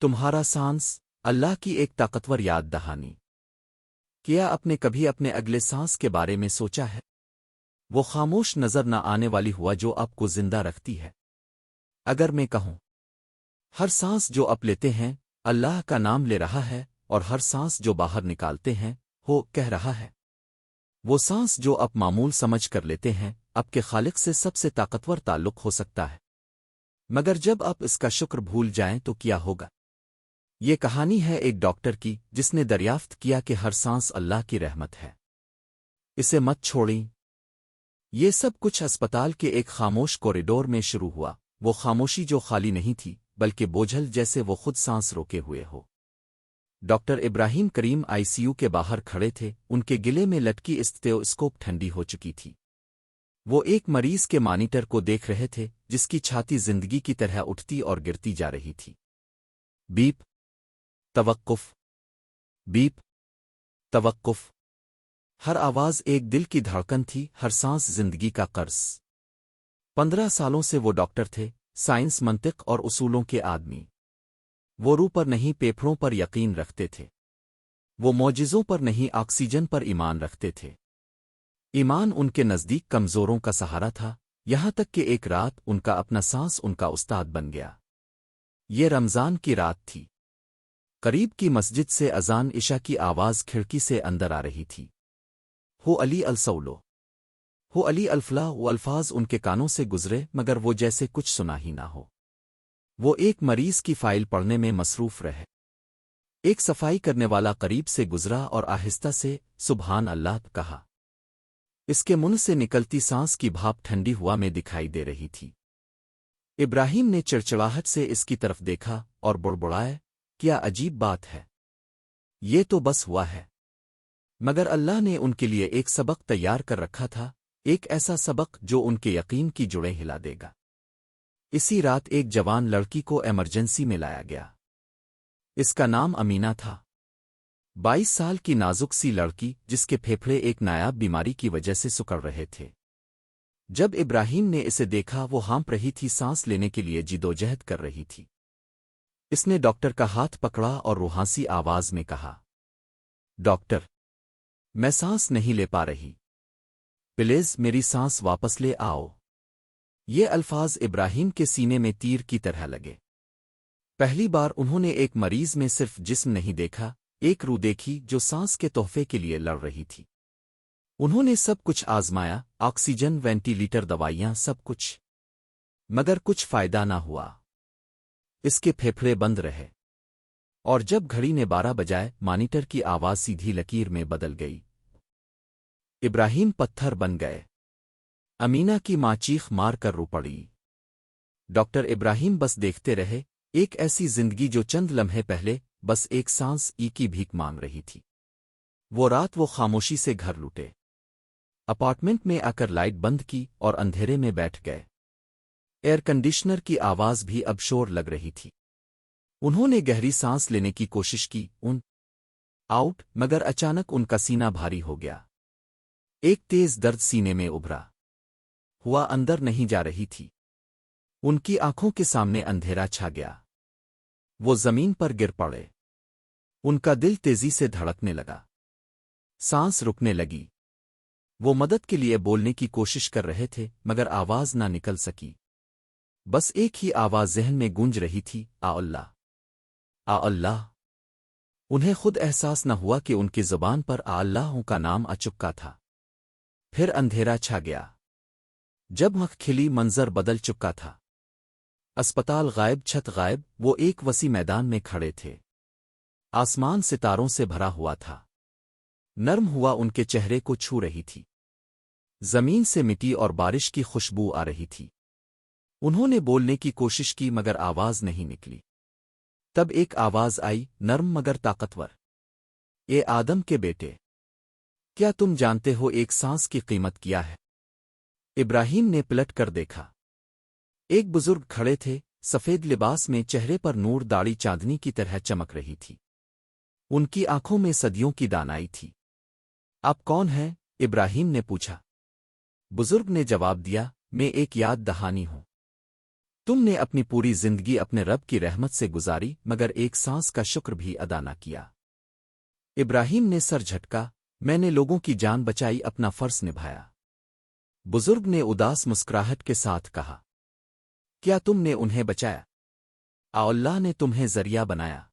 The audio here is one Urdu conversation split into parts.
تمہارا سانس اللہ کی ایک طاقتور یاد دہانی کیا آپ نے کبھی اپنے اگلے سانس کے بارے میں سوچا ہے؟ وہ خاموش نظر نہ آنے والی ہوا جو آپ کو زندہ رکھتی ہے۔ اگر میں کہوں ہر سانس جو آپ لیتے ہیں اللہ کا نام لے رہا ہے، اور ہر سانس جو باہر نکالتے ہیں وہ کہہ رہا ہے۔ وہ سانس جو آپ معمول سمجھ کر لیتے ہیں آپ کے خالق سے سب سے طاقتور تعلق ہو سکتا ہے، مگر جب آپ اس کا شکر بھول جائیں تو کیا ہوگا؟ یہ کہانی ہے ایک ڈاکٹر کی جس نے دریافت کیا کہ ہر سانس اللہ کی رحمت ہے، اسے مت چھوڑیں۔ یہ سب کچھ اسپتال کے ایک خاموش کوریڈور میں شروع ہوا، وہ خاموشی جو خالی نہیں تھی بلکہ بوجھل جیسے وہ خود سانس روکے ہوئے ہو۔ Doctor Ebrahim cream I C you کے باہر کھڑے تھے، ان کے گلے میں لٹکی اسٹیتھوسکوپ ٹھنڈی ہو چکی تھی۔ وہ ایک مریض کے مانیٹر کو دیکھ رہے تھے جس کی چھاتی زندگی کی طرح اٹھتی اور گرتی جا رہی تھی۔ Beep, توقف، beep, توقف۔ ہر آواز ایک دل کی دھڑکن تھی، ہر سانس زندگی کا قرض۔ 15 سالوں سے وہ ڈاکٹر تھے، سائنس، منطق اور اصولوں کے آدمی۔ وہ روح پر نہیں پیپڑوں پر یقین رکھتے تھے، وہ معجزوں پر نہیں آکسیجن پر ایمان رکھتے تھے۔ ایمان ان کے نزدیک کمزوروں کا سہارا تھا، یہاں تک کہ ایک رات ان کا اپنا سانس ان کا استاد بن گیا۔ یہ رمضان کی رات تھی، قریب کی مسجد سے اذان عشاء کی آواز کھڑکی سے اندر آ رہی تھی۔ ہو علی السولو، ہو علی الفلاح، وہ الفاظ ان کے کانوں سے گزرے مگر وہ جیسے کچھ سنا ہی نہ ہو۔ وہ ایک مریض کی فائل پڑھنے میں مصروف رہے۔ ایک صفائی کرنے والا قریب سے گزرا اور آہستہ سے سبحان اللہ کہا۔ اس کے منہ سے نکلتی سانس کی بھاپ ٹھنڈی ہوا میں دکھائی دے رہی تھی۔ ابراہیم نے چڑچڑاہٹ سے اس کی طرف دیکھا اور بڑبڑائے، کیا عجیب بات ہے، یہ تو بس ہوا ہے۔ مگر اللہ نے ان کے لیے ایک سبق تیار کر رکھا تھا، ایک ایسا سبق جو ان کے یقین کی جڑیں ہلا دے گا۔ اسی رات ایک جوان لڑکی کو ایمرجنسی میں لایا گیا۔ اس کا نام امینہ تھا، 22 سال کی نازک سی لڑکی جس کے پھیپھڑے ایک نایاب بیماری کی وجہ سے سکڑ رہے تھے۔ جب ابراہیم نے اسے دیکھا وہ ہانپ رہی تھی، سانس لینے کے لیے جدوجہد کر رہی تھی۔ اس نے ڈاکٹر کا ہاتھ پکڑا اور روحانسی آواز میں کہا، ڈاکٹر، میں سانس نہیں لے پا رہی، پلیز میری سانس واپس لے آؤ۔ یہ الفاظ ابراہیم کے سینے میں تیر کی طرح لگے۔ پہلی بار انہوں نے ایک مریض میں صرف جسم نہیں دیکھا، ایک روح دیکھی جو سانس کے تحفے کے لیے لڑ رہی تھی۔ انہوں نے سب کچھ آزمایا، آکسیجن، وینٹی لیٹر، دوائیاں، سب کچھ، مگر کچھ فائدہ نہ ہوا۔ اس کے پھیپھڑے بند رہے، اور جب گھڑی نے 12 بجائے مانیٹر کی آواز سیدھی لکیر میں بدل گئی۔ ابراہیم پتھر بن گئے، امینہ کی ماں چیخ مار کر رو پڑی۔ ڈاکٹر ابراہیم بس دیکھتے رہے، ایک ایسی زندگی جو چند لمحے پہلے بس ایک سانس کی بھیک مانگ رہی تھی۔ وہ رات وہ خاموشی سے گھر لوٹے، اپارٹمنٹ میں آ کر لائٹ بند کی اور اندھیرے میں بیٹھ گئے۔ ایئر کنڈیشنر کی آواز بھی اب شور لگ رہی تھی۔ انہوں نے گہری سانس لینے کی کوشش کی، آؤٹ، مگر اچانک ان کا سینہ بھاری ہو گیا۔ ایک تیز درد سینے میں ابھرا ہوا اندر نہیں جا رہی تھی۔ ان کی آنکھوں کے سامنے اندھیرا چھا گیا، وہ زمین پر گر پڑے۔ ان کا دل تیزی سے دھڑکنے لگا، سانس رکنے لگی۔ وہ مدد کے لیے بولنے کی کوشش کر رہے تھے مگر آواز نہ نکل سکی۔ بس ایک ہی آواز ذہن میں گونج رہی تھی، آ اللہ، آ اللہ۔ انہیں خود احساس نہ ہوا کہ ان کی زبان پر آ اللہ کا نام آ چکا تھا۔ پھر اندھیرا چھا گیا۔ جب آنکھ کھلی منظر بدل چکا تھا۔ اسپتال غائب، چھت غائب، وہ ایک وسیع میدان میں کھڑے تھے۔ آسمان ستاروں سے بھرا ہوا تھا، نرم ہوا ان کے چہرے کو چھو رہی تھی۔ زمین سے مٹی اور بارش کی خوشبو آ رہی تھی۔ انہوں نے بولنے کی کوشش کی مگر آواز نہیں نکلی۔ تب ایک آواز آئی، نرم مگر طاقتور، اے آدم کے بیٹے، کیا تم جانتے ہو ایک سانس کی قیمت کیا ہے؟ ابراہیم نے پلٹ کر دیکھا۔ ایک بزرگ کھڑے تھے، سفید لباس میں، چہرے پر نور، داڑھی چاندنی کی طرح چمک رہی تھی۔ ان کی آنکھوں میں صدیوں کی دانائی تھی۔ آپ کون ہیں؟ ابراہیم نے پوچھا۔ بزرگ نے جواب دیا، میں ایک یاد دہانی ہوں۔ تم نے اپنی پوری زندگی اپنے رب کی رحمت سے گزاری مگر ایک سانس کا شکر بھی ادا نہ کیا۔ ابراہیم نے سر جھٹکا، میں نے لوگوں کی جان بچائی، اپنا فرض نبھایا۔ بزرگ نے اداس مسکراہٹ کے ساتھ کہا، کیا تم نے انہیں بچایا؟ اللہ نے تمہیں ذریعہ بنایا۔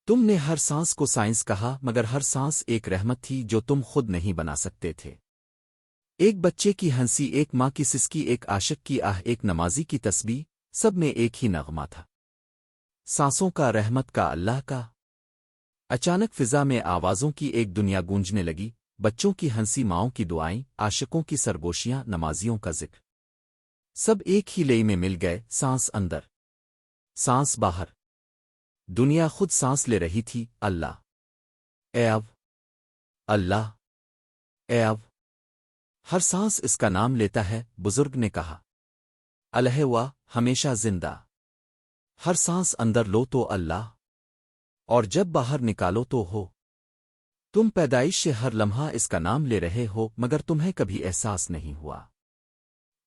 تم نے ہر سانس کو سائنس کہا مگر ہر سانس ایک رحمت تھی جو تم خود نہیں بنا سکتے تھے۔ ایک بچے کی ہنسی، ایک ماں کی سسکی، ایک عاشق کی آہ، ایک نمازی کی تسبیح، سب میں ایک ہی نغمہ تھا، سانسوں کا، رحمت کا، اللہ کا۔ اچانک فضا میں آوازوں کی ایک دنیا گونجنے لگی، بچوں کی ہنسی، ماؤں کی دعائیں، عاشقوں کی سرگوشیاں، نمازیوں کا ذکر، سب ایک ہی لئی میں مل گئے، سانس اندر، سانس باہر، دنیا خود سانس لے رہی تھی۔ اللہ اے اب، اللہ اے اب، ہر سانس اس کا نام لیتا ہے، بزرگ نے کہا۔ الہ وا، ہمیشہ زندہ، ہر سانس اندر لو تو اللہ، اور جب باہر نکالو تو ہو۔ تم پیدائش سے ہر لمحہ اس کا نام لے رہے ہو مگر تمہیں کبھی احساس نہیں ہوا۔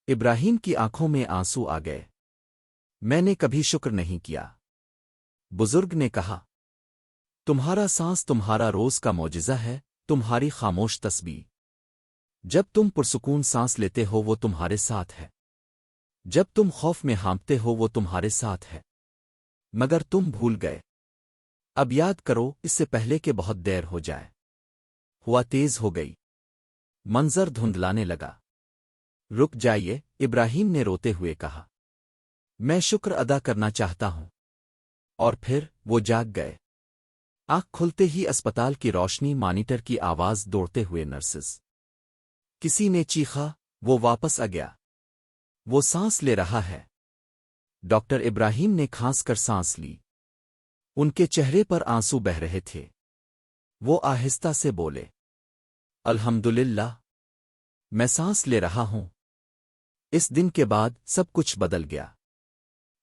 ابراہیم کی آنکھوں میں آنسو آ گئے، میں نے کبھی شکر نہیں کیا۔ بزرگ نے کہا، تمہارا سانس تمہارا روز کا معجزہ ہے، تمہاری خاموش تسبیح۔ جب تم پرسکون سانس لیتے ہو وہ تمہارے ساتھ ہے، جب تم خوف میں ہانپتے ہو وہ تمہارے ساتھ ہے، مگر تم بھول گئے۔ اب یاد کرو اس سے پہلے کہ بہت دیر ہو جائے۔ ہوا تیز ہو گئی، منظر دھندلانے لگا۔ رک جائیے، ابراہیم نے روتے ہوئے کہا، میں شکر ادا کرنا چاہتا ہوں۔ اور پھر وہ جاگ گئے۔ آنکھ کھلتے ہی اسپتال کی روشنی، مانیٹر کی آواز، دوڑتے ہوئے نرسز۔ کسی نے چیخا، وہ واپس آ گیا، وہ سانس لے رہا ہے۔ ڈاکٹر ابراہیم نے کھانس کر سانس لی، ان کے چہرے پر آنسو بہہ رہے تھے۔ وہ آہستہ سے بولے، الحمدللہ، میں سانس لے رہا ہوں۔ اس دن کے بعد سب کچھ بدل گیا۔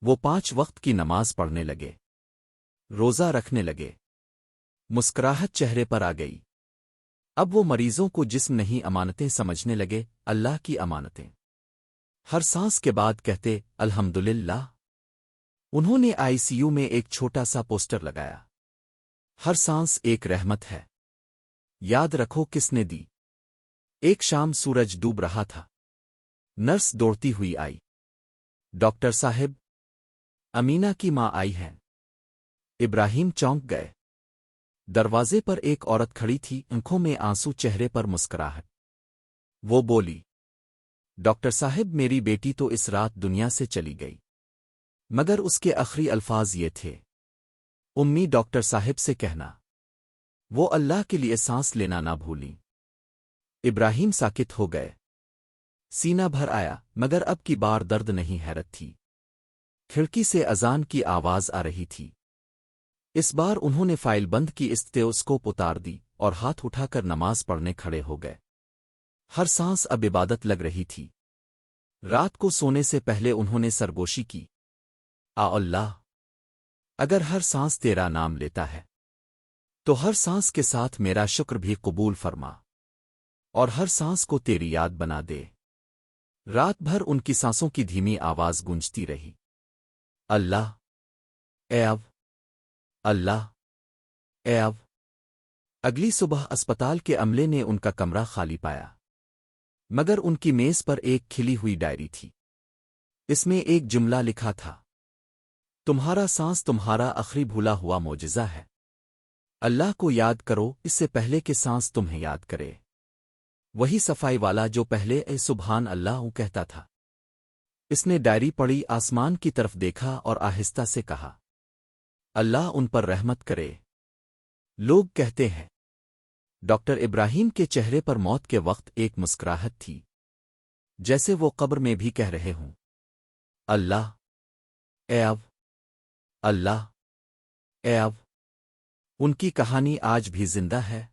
وہ 5 وقت کی نماز پڑھنے لگے، روزہ رکھنے لگے، مسکراہٹ چہرے پر آ گئی۔ اب وہ مریضوں کو جسم نہیں امانتیں سمجھنے لگے، اللہ کی امانتیں۔ ہر سانس کے بعد کہتے الحمدللہ۔ انہوں نے آئی سی یو میں ایک چھوٹا سا پوسٹر لگایا، ہر سانس ایک رحمت ہے، یاد رکھو کس نے دی۔ ایک شام سورج ڈوب رہا تھا، نرس دوڑتی ہوئی آئی، ڈاکٹر صاحب، امینہ کی ماں آئی ہے۔ ابراہیم چونک گئے۔ دروازے پر ایک عورت کھڑی تھی، آنکھوں میں آنسو، چہرے پر مسکراہٹ۔ وہ بولی، ڈاکٹر صاحب، میری بیٹی تو اس رات دنیا سے چلی گئی، مگر اس کے آخری الفاظ یہ تھے، امی ڈاکٹر صاحب سے کہنا وہ اللہ کے لیے سانس لینا نہ بھولیں۔ ابراہیم ساکت ہو گئے، سینہ بھر آیا، مگر اب کی بار درد نہیں، حیرت تھی۔ کھڑکی سے اذان کی آواز آ رہی تھی۔ اس بار انہوں نے فائل بند کی، اسٹیتھوسکوپ اتار دی اور ہاتھ اٹھا کر نماز پڑھنے کھڑے ہو گئے۔ ہر سانس اب عبادت لگ رہی تھی۔ رات کو سونے سے پہلے انہوں نے سرگوشی کی، اللہ، اگر ہر سانس تیرا نام لیتا ہے تو ہر سانس کے ساتھ میرا شکر بھی قبول فرما، اور ہر سانس کو تیری یاد بنا دے۔ رات بھر ان کی سانسوں کی دھیمی آواز گونجتی رہی، اللہ اے اب، اللہ اے اب۔ اگلی صبح اسپتال کے عملے نے ان کا کمرہ خالی پایا، مگر ان کی میز پر ایک کھلی ہوئی ڈائری تھی۔ اس میں ایک جملہ لکھا تھا، تمہارا سانس تمہارا آخری بھولا ہوا معجزہ ہے۔ اللہ کو یاد کرو اس سے پہلے کہ سانس تمہیں یاد کرے۔ وہی صفائی والا جو پہلے اے سبحان اللہ کہتا تھا۔ اس نے ڈائری پڑھی، آسمان کی طرف دیکھا اور آہستہ سے کہا، اللہ ان پر رحمت کرے۔ لوگ کہتے ہیں ڈاکٹر ابراہیم کے چہرے پر موت کے وقت ایک مسکراہٹ تھی، جیسے وہ قبر میں بھی کہہ رہے ہوں، اللہ اے اب، اللہ اے اب۔ ان کی کہانی آج بھی زندہ ہے،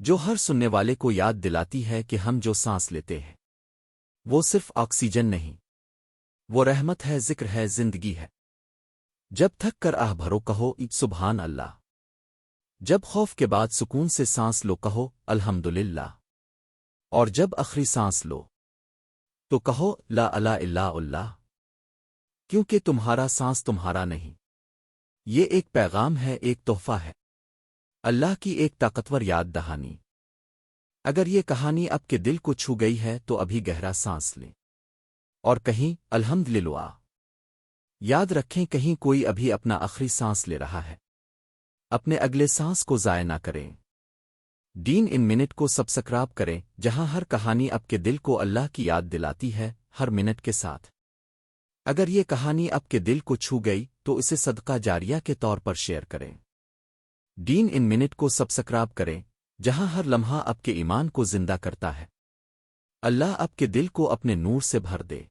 جو ہر سننے والے کو یاد دلاتی ہے کہ ہم جو سانس لیتے ہیں وہ صرف آکسیجن نہیں، وہ رحمت ہے، ذکر ہے، زندگی ہے۔ جب تھک کر آہ بھرو کہو سبحان اللہ، جب خوف کے بعد سکون سے سانس لو کہو الحمدللہ، اور جب آخری سانس لو تو کہو لا الہ الا اللہ۔ کیونکہ تمہارا سانس تمہارا نہیں۔ یہ ایک پیغام ہے، ایک تحفہ ہے، اللہ کی ایک طاقتور یاد دہانی۔ اگر یہ کہانی آپ کے دل کو چھو گئی ہے تو ابھی گہرا سانس لیں اور کہیں الحمدللہ یاد رکھیں، کہیں کوئی ابھی اپنا آخری سانس لے رہا ہے۔ اپنے اگلے سانس کو ضائع نہ کریں۔ ڈین ان منٹ کو سبسکرائب کریں، جہاں ہر کہانی آپ کے دل کو اللہ کی یاد دلاتی ہے، ہر منٹ کے ساتھ۔ اگر یہ کہانی آپ کے دل کو چھو گئی تو اسے صدقہ جاریہ کے طور پر شیئر کریں۔ ڈین ان منٹ کو سبسکرائب کریں، جہاں ہر لمحہ آپ کے ایمان کو زندہ کرتا ہے۔ اللہ آپ کے دل کو اپنے نور سے بھر دے۔